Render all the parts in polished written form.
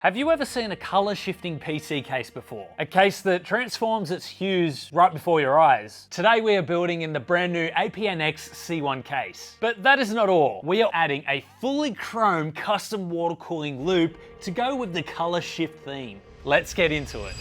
Have you ever seen a color shifting PC case before? A case that transforms its hues right before your eyes. Today we are building in the brand new APNX C1 case. But that is not all. We are adding a fully chrome custom water cooling loop to go with the color shift theme. Let's get into it.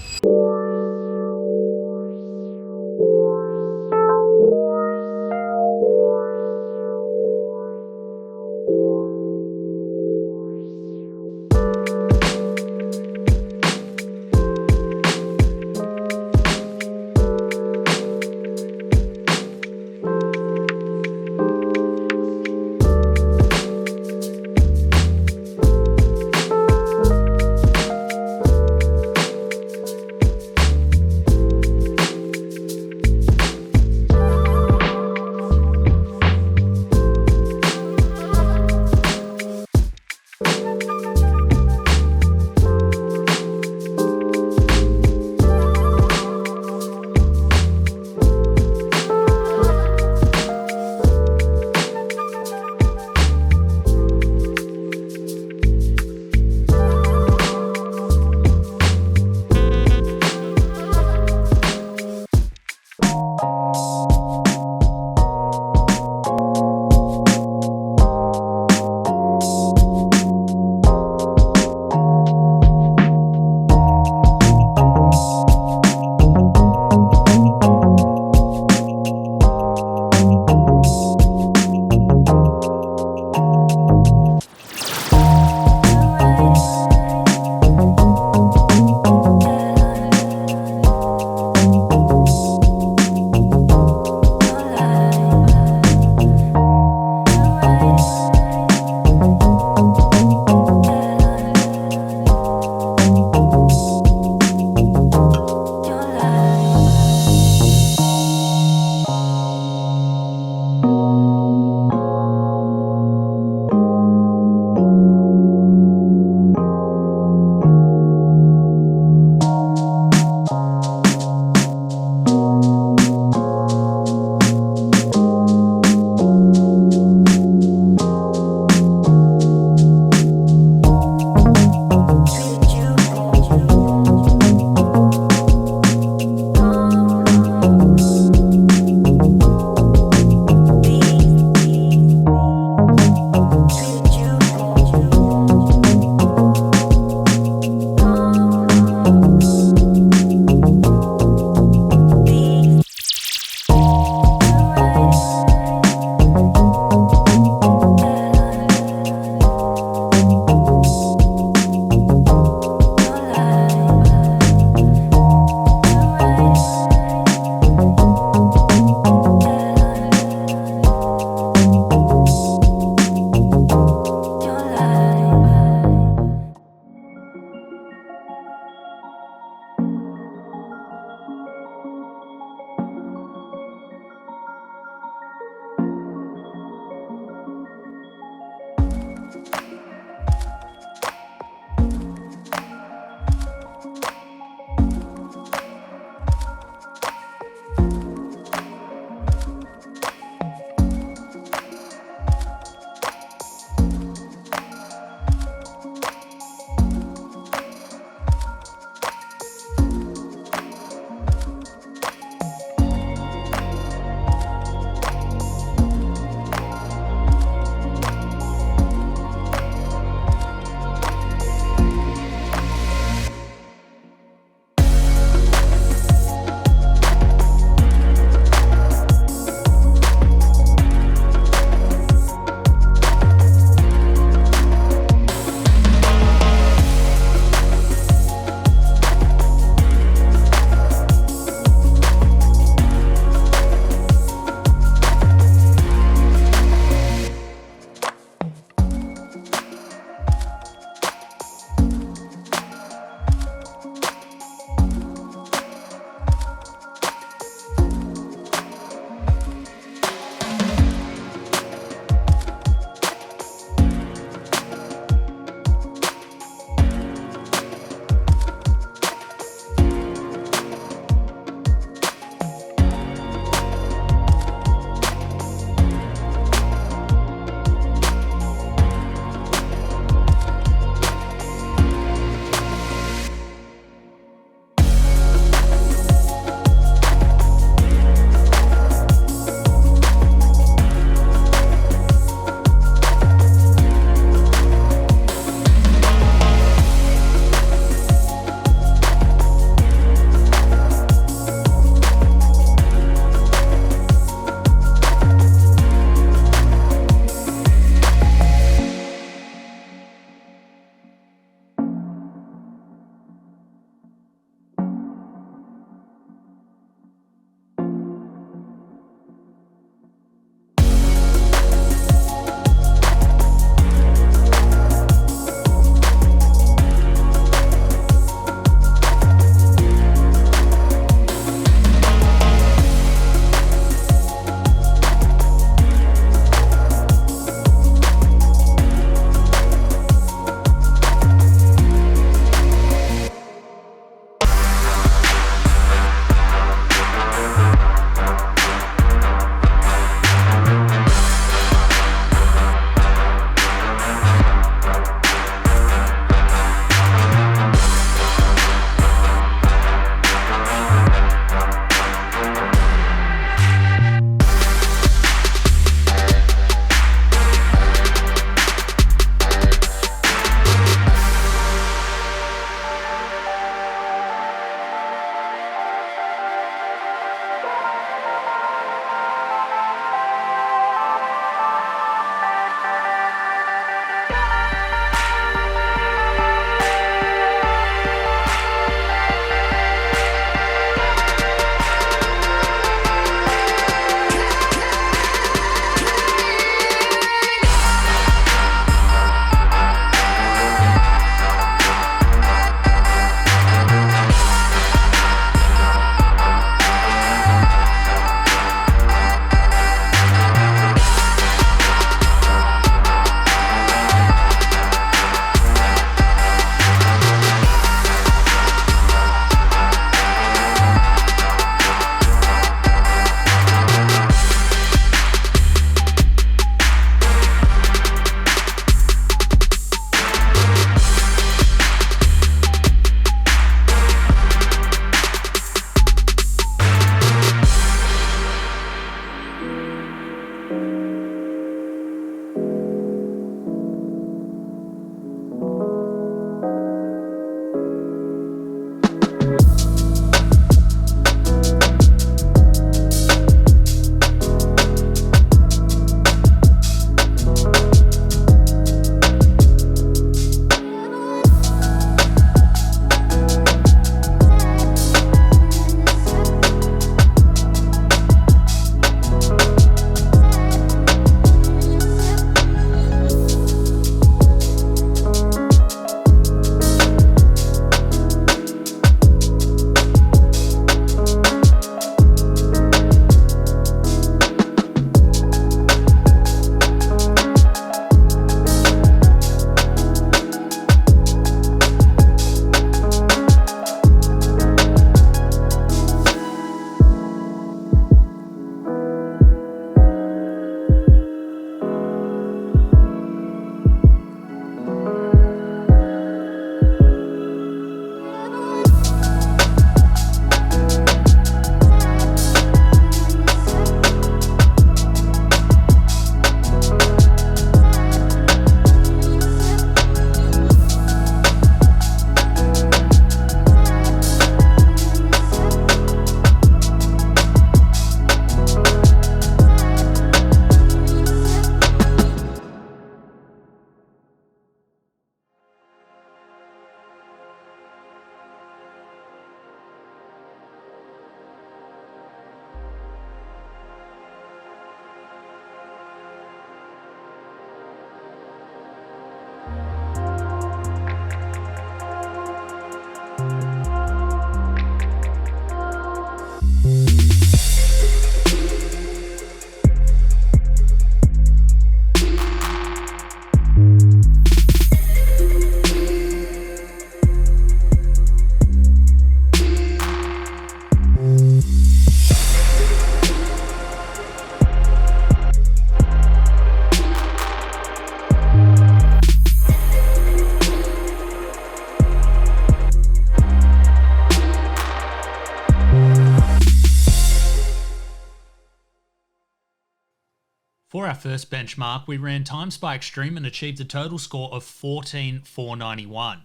For our first benchmark, we ran TimeSpy Extreme and achieved a total score of 14,491.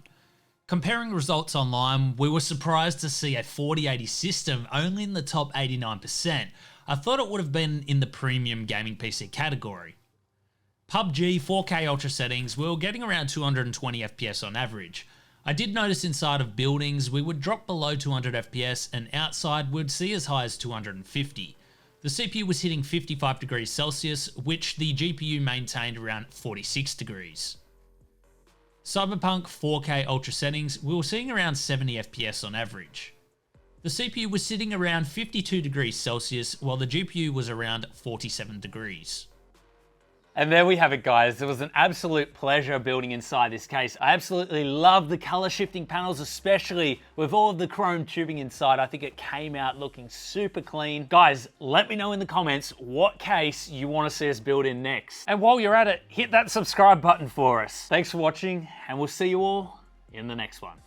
Comparing results online, we were surprised to see a 4080 system only in the top 89%. I thought it would have been in the premium gaming PC category. PUBG 4K Ultra settings, we were getting around 220 FPS on average. I did notice inside of buildings we would drop below 200 FPS and outside we'd see as high as 250. The CPU was hitting 55 degrees Celsius, which the GPU maintained around 46 degrees. Cyberpunk 4K Ultra settings, we were seeing around 70 FPS on average. The CPU was sitting around 52 degrees Celsius, while the GPU was around 47 degrees. And there we have it, guys. It was an absolute pleasure building inside this case. I absolutely love the color shifting panels, especially with all of the chrome tubing inside. I think it came out looking super clean. Guys, let me know in the comments what case you want to see us build in next. And while you're at it, hit that subscribe button for us. Thanks for watching, and we'll see you all in the next one.